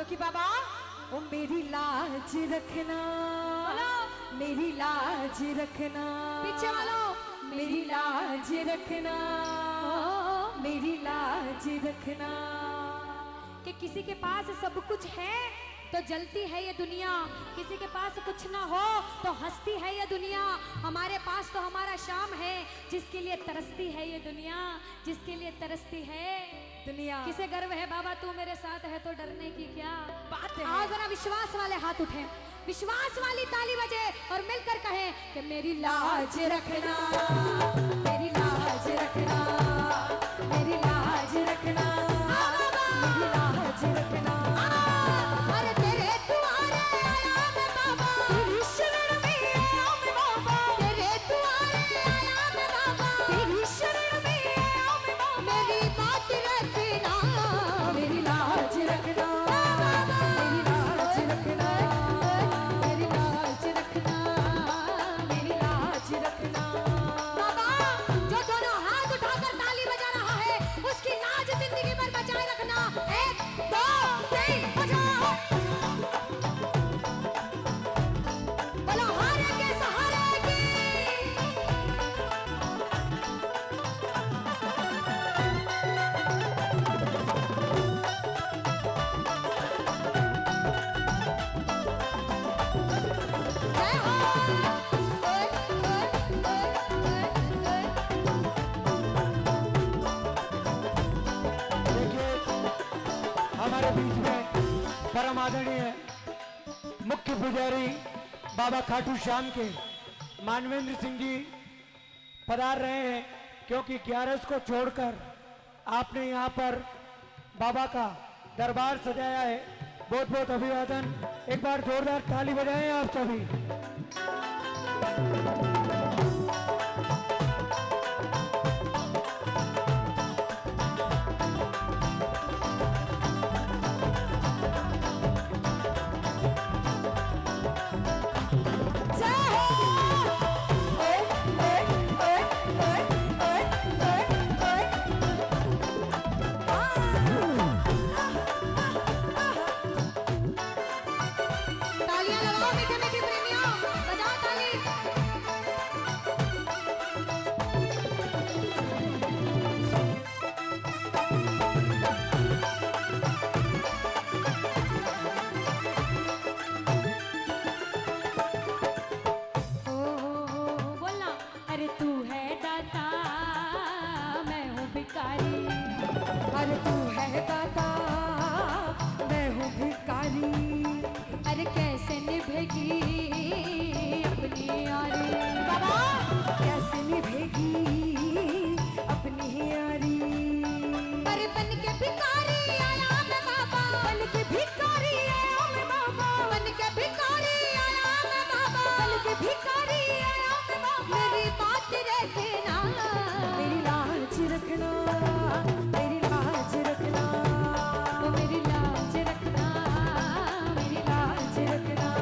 कि बाबा ओ मेरी लाज रखना, मेरी लाज रखना, पीछे वालों मेरी लाज रखना, मेरी लाज रखना। कि किसी के पास सब कुछ है तो जलती है ये दुनिया, किसी के पास कुछ ना हो तो हंसती है ये दुनिया। हमारे पास तो हमारा शाम है, जिसके लिए तरसती है ये दुनिया, जिसके लिए तरसती है दुनिया। किसे गर्व है बाबा तू मेरे साथ है तो डरने की क्या बात है। आओ जरा विश्वास वाले हाथ उठे, विश्वास वाली ताली बजे और मिलकर कहें कि मेरी लाज रखना, मेरी लाज रखना, मेरी लाज रखना, मेरी लाज रखना। अरे तेरे दुआरे आया मैं बाबा, तेरी शरण में आया मैं बाबा, तेरे दुआरे आया मैं बाबा, तेरी शरण में आया मैं बाबा। मेरी बात रखना, मेरी लाज रखना, मेरी लाज रखना, मेरी लाज रखना, मेरी लाज रखना। बाबा जो दोनों हाथ उठाकर ताली बजा रहा है उसकी लाज जिंदगी भर बचाए रखना। 1 2 3 बजाओ। बोलो हारे के सहारे की। जय हो। देखिए हमारे बीच में परम आदरणीय मुख्य पुजारी बाबा खाटू श्याम के मानवेंद्र सिंह जी पधार रहे हैं, क्योंकि 11 को छोड़कर आपने यहाँ पर बाबा का दरबार सजाया है। बहुत बहुत अभिवादन, एक बार जोरदार ताली बजाएं आप सभी। तालियां लगाओ मीठे मीठे प्रेमियों, बजाओ ताली। बोलना। अरे तू है दाता मैं हूँ भिखारी, अरे तू है दाता मैं हूँ भिखारी। अरे कैसे निभेगी अपनी यारी। बाबा कैसे निभेगी अपनी यारी। अरे बन के भिखारी आया मैं बाबा, बन के भिखारी आया मैं बाबा, बन के भिखारी आया मैं बाबा, बन के भिखारी आया मैं बाबा। मेरी बात रखना, मेरी लाज रखना, मेरी लाज रखना, वो मेरी लाज रखना, मेरी लाज रखना।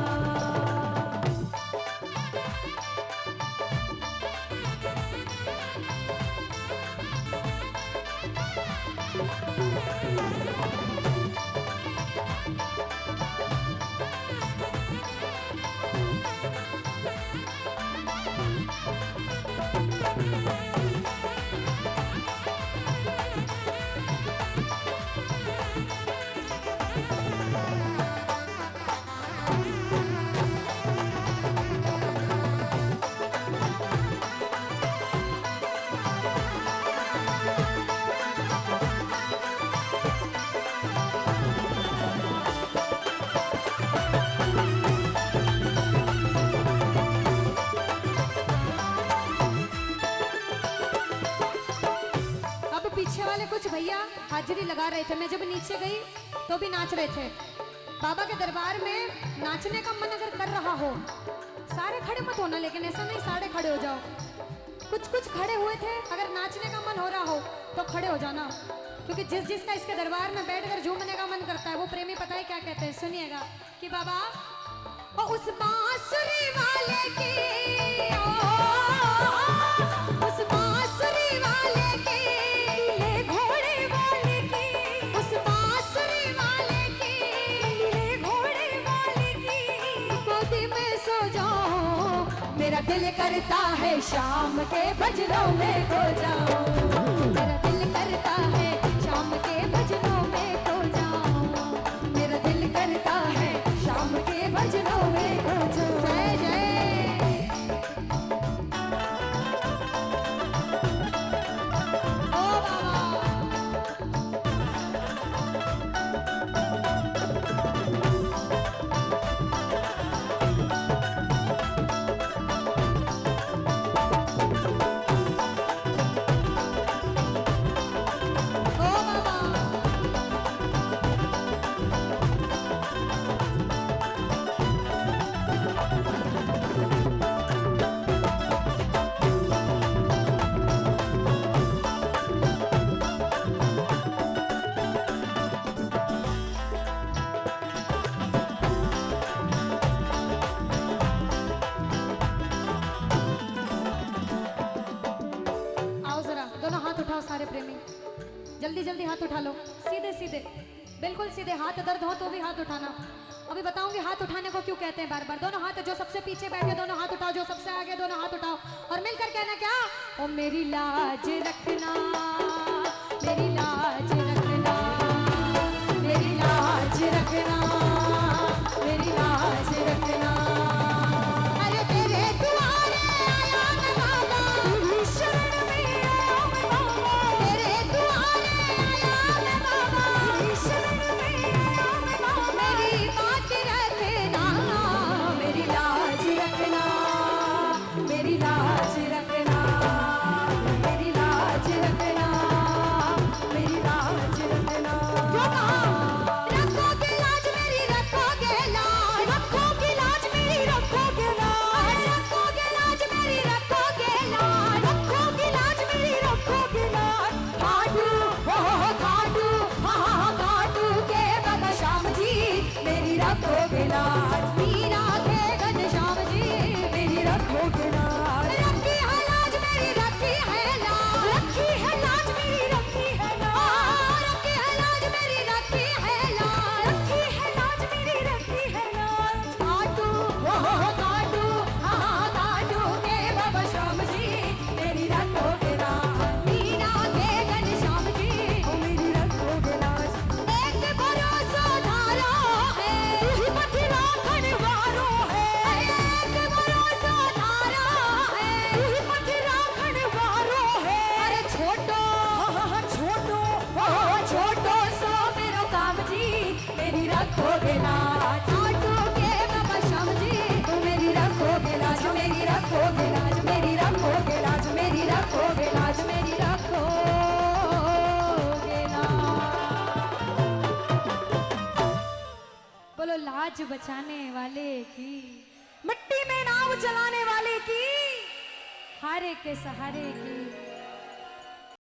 अब पीछे वाले कुछ भैया हाजिरी लगा रहे थे, मैं जब नीचे गई तो भी नाच रहे थे। बाबा के दरबार में नाचने का मन अगर कर रहा हो, सारे खड़े मत होना, लेकिन ऐसा नहीं सारे खड़े हो जाओ। कुछ कुछ खड़े हुए थे, अगर नाचने का मन हो रहा हो तो खड़े हो जाना, क्योंकि जिस जिसका इसके दरबार में बैठकर झूमने का मन करता है वो प्रेमी पता है क्या कहते हैं, सुनिएगा कि बाबा ओ उस बांसुरी वाले की, उस बांसुरी वाले की, नीले घोड़े वाले की, उस बांसुरी वाले की दिल करता है शाम के भजनों में खो जाऊं, मेरा दिल करता है शाम के भजनों में खो जाऊं, मेरा दिल करता है शाम के भजनों में खो जाऊं। जय जय। ओ बाबा ओ बाबा आओ जरा दोनों हाथ उठाओ सारे प्रेमी, जल्दी जल्दी हाथ उठा लो, सीधे सीधे, बिल्कुल सीधे। हाथ दर्द हो तो भी हाथ उठाना। अभी बताऊंगी हाथ उठाने को क्यों कहते हैं बार बार। दोनों हाथ, जो सबसे पीछे बैठे दोनों हाथ उठाओ, जो सबसे आगे दोनों हाथ उठाओ और मिलकर कहना क्या? ओ मेरी लाज रखना, मेरी लाज रखना, मेरी लाज रखना, मेरी लाज रखना। अरे तेरे दुआरे आया मैं बाबा, तेरी शरण में आया मैं बाबा, तेरे दुआरे आया मैं बाबा, तेरी शरण में आया मैं बाबा। मेरी बात रखना, मेरी लाज रखना, मेरी लाज रखना, मेरी लाज रखना, मेरी लाज रखना। जो कहा रखोगे लाज मेरी, रखोगे लाज, रखोगे लाज मेरी, रखोगे लाज, रखोगे लाज मेरी, रखोगे लाज, रखोगे लाज मेरी, रखोगे लाज। खाटू हो खाटू, हाँ काटू के बाबा श्याम जी, मेरी रखोगे लाज, मीरा के घनश्याम जी, मेरी रखोगे लाज। रखी है लाज मेरी, रखी है लाज, रखी है लाज मेरी, रखी है लाज, रखी है लाज मेरी, रखी है लाज, रखी है लाज मेरी, रखी है लाज। खाटू हो काटू, हाँ काटू के बाबा श्याम जी, मेरी रखोगे लाज, मीरा के घनश्याम जी। ओ मेरी रखोगे लाज। एक भरोसा धारा है, तू ही पथिरा खनवारो है, एक भरोसा धारा है, तू ही पथिरा खनवारो है। अरे छोटो हाँ छोटो, छोटो सो मेरो काम जी, मेरी रखोगे लाज। खाटू के बाबा श्याम जी, तू मेरी रखोगे लाज, मेरी रखोगे लाज, मेरी रखोगे लाज, मेरी रखोगे लाज, मेरी रखोगे लाज। बोलो लाज बचाने वाले की, मिट्टी में नाव चलाने वाले की, हारे के सहारे की,